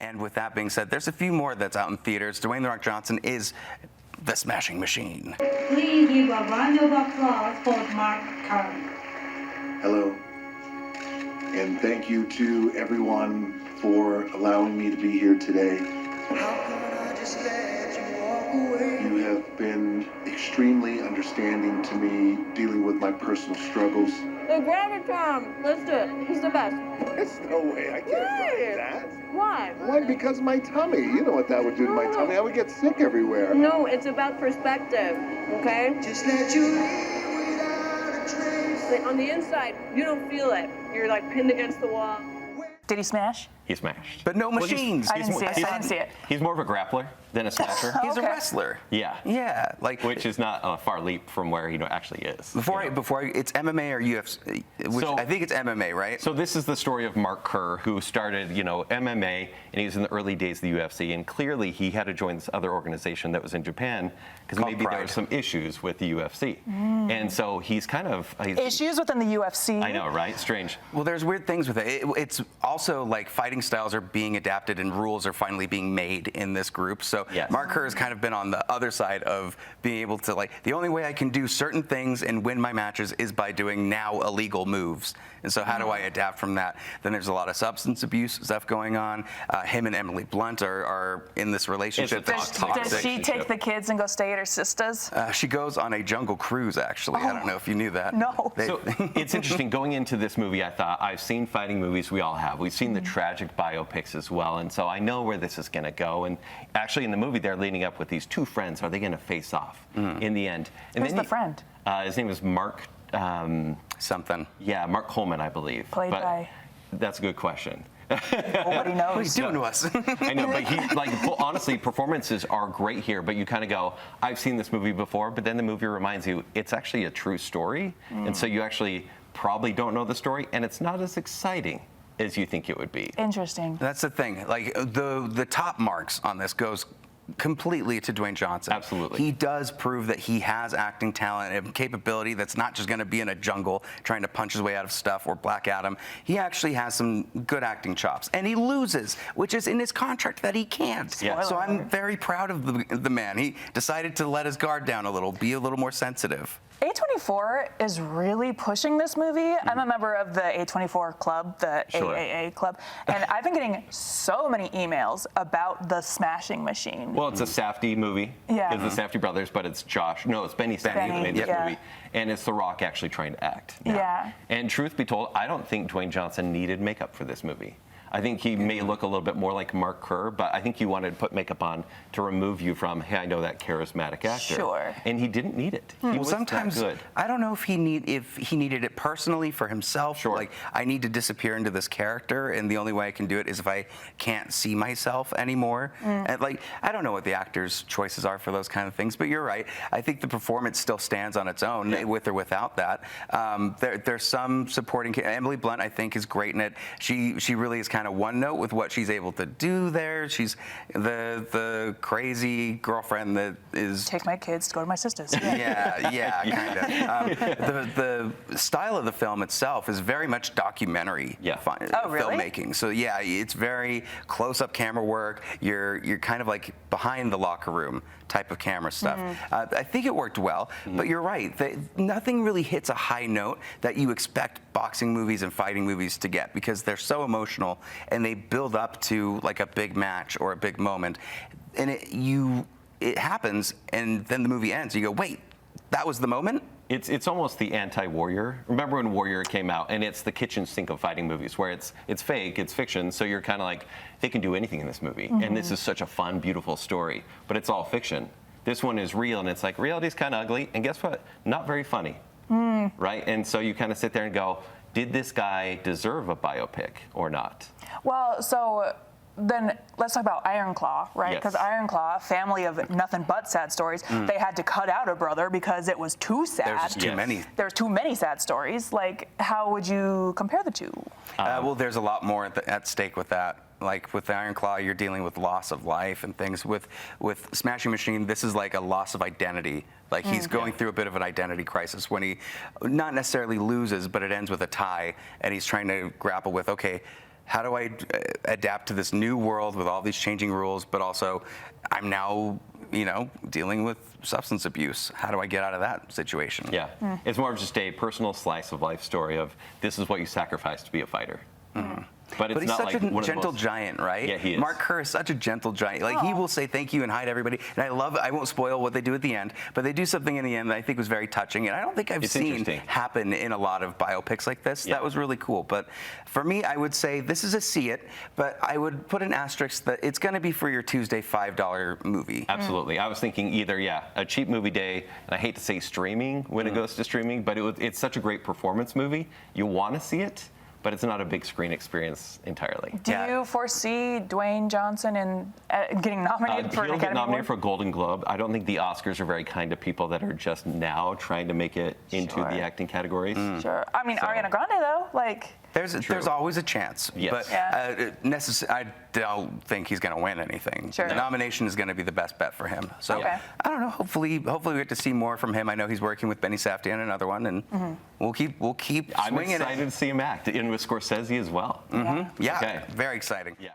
And with that being said, there's a few more that's out in theaters. Dwayne "The Rock" Johnson is the Smashing Machine. Please give a round of applause for Mark Kerr. Hello, and thank you to everyone for allowing me to be here today. You have been extremely understanding to me dealing with my personal struggles. Hey, grab it, Tom. Let's do it. He's the best. There's no way I can't grab that. Why? Why? Because my tummy. You know what that would do to my tummy. I would get sick everywhere. No, it's about perspective, okay? Just let you leave without a trace. Like, on the inside, you don't feel it. You're like pinned against the wall. Did he smash? He smashed. But no machines. I didn't see it. He's more of a grappler than a smasher. He's a Okay. wrestler. Yeah. Yeah, like Which is not a far leap from where he actually is. It's MMA or UFC, which So- I think it's MMA, right? So this is the story of Mark Kerr, who started, MMA, and he was in the early days of the UFC, and clearly he had to join this other organization that was in Japan because Called maybe there Pride. were some issues with the UFC, and so he's Issues within the UFC? I know, right? Strange. Well, there's weird things with it. It's also like fighting styles are being adapted and rules are finally being made in this group. So Yes. Mark Kerr has kind of been on the other side of being able to, like, the only way I can do certain things and win my matches is by doing now illegal moves. And so how do I adapt from that? Then there's a lot of substance abuse stuff going on. Him and Emily Blunt are in this relationship It's a that's toxic Does toxic. she take the kids and go stay at her sister's? She goes on a jungle cruise, actually. I don't know if you knew that. No. So it's interesting. Going into this movie, I thought, I've seen fighting movies, we all have. We've seen the tragic biopics as well, and so I know where this is going to go. And actually, in the movie, they're leading up with these two friends. Are they going to face off in the end? And Who's the friend? His name is Mark. Something. Yeah, Mark Coleman, I believe. Played But by? That's a good question. Nobody knows. What are you doing to us? I know, but honestly, performances are great here, but you kind of go, I've seen this movie before, but then the movie reminds you it's actually a true story, and so you actually probably don't know the story, and it's not as exciting as you think it would be. Interesting. That's the thing. Like the top marks on this goes completely to Dwayne Johnson. Absolutely. He does prove that he has acting talent and capability that's not just going to be in a jungle trying to punch his way out of stuff or Black Adam. He actually has some good acting chops. And he loses, which is in his contract that he can't. Yeah. So I'm very proud of the man. He decided to let his guard down a little, be a little more sensitive. A24 is really pushing this movie. I'm a member of the A24 club, the Sure. AAA club, and I've been getting so many emails about the Smashing Machine. Well, it's a Safdie movie. Yeah. It's the Safdie brothers, but it's it's Benny Safdie Benny, that made this yeah. movie. And it's The Rock actually trying to act now. Yeah. And truth be told, I don't think Dwayne Johnson needed makeup for this movie. I think he may look a little bit more like Mark Kerr, but I think he wanted to put makeup on to remove you from, hey, I know that charismatic actor. Sure. And he didn't need it. He Well, was sometimes that good. I don't know if he needed it personally for himself. Sure. Like, I need to disappear into this character, and the only way I can do it is if I can't see myself anymore. And like, I don't know what the actor's choices are for those kind of things, but you're right. I think the performance still stands on its own, with or without that. There's some supporting. Emily Blunt, I think, is great in it. She really is kind of one note with what she's able to do there. She's the crazy girlfriend that is. Take my kids to go to my sister's. Yeah, kind of. The style of the film itself is very much documentary Oh, really? filmmaking. So yeah, it's very close-up camera work. You're kind of like behind the locker room type of camera stuff. I think it worked well, but you're right. Nothing really hits a high note that you expect boxing movies and fighting movies to get because they're so emotional and they build up to like a big match or a big moment, and it happens, and then the movie ends. You go, wait, that was the moment? It's almost the anti-Warrior. Remember when Warrior came out, and it's the kitchen sink of fighting movies, where it's fake, it's fiction, so you're kind of like, they can do anything in this movie, and this is such a fun, beautiful story, but it's all fiction. This one is real, and it's like, reality's kind of ugly, and guess what? Not very funny, right? And so you kind of sit there and go, did this guy deserve a biopic or not? Well, so then let's talk about Iron Claw, right? Yes. Because Iron Claw, a family of nothing but sad stories, they had to cut out a brother because it was too sad. There's just too many. There's too many sad stories. Like, how would you compare the two? Well, there's a lot more at stake with that. Like with the Iron Claw, you're dealing with loss of life and things. With Smashing Machine, this is like a loss of identity. Like he's going through a bit of an identity crisis when he not necessarily loses, but it ends with a tie, and he's trying to grapple with, okay, how do I adapt to this new world with all these changing rules, but also I'm now, dealing with substance abuse. How do I get out of that situation? Yeah, it's more of just a personal slice of life story of this is what you sacrifice to be a fighter. But it's But he's not such like a one of the gentle most- giant, right? Yeah, he is. Mark Kerr is such a gentle giant. Like, he will say thank you and hi to everybody. And I love it. I won't spoil what they do at the end, but they do something in the end that I think was very touching. And I don't think I've It's seen interesting. happen in a lot of biopics like this. Yeah. That was really cool. But for me, I would say this is a see it, but I would put an asterisk that it's going to be for your Tuesday $5 movie. Absolutely. I was thinking either, a cheap movie day, and I hate to say streaming when it goes to streaming, but it's such a great performance movie. You want to see it, but it's not a big screen experience entirely. Do you foresee Dwayne Johnson in getting nominated for an He'll get Academy nominated for Award? a Golden Globe. I don't think the Oscars are very kind to people that are just now trying to make it into Sure. the acting categories. Sure. I mean, Ariana Grande though, like. There's always a chance, Yes. but I don't think he's going to win anything. Sure. The nomination is going to be the best bet for him. So Okay. I don't know. Hopefully we get to see more from him. I know he's working with Benny Safdie on another one, and we'll keep I'm swinging excited to see him act, and with Scorsese as well. it. Yeah, Okay. very exciting. Yeah.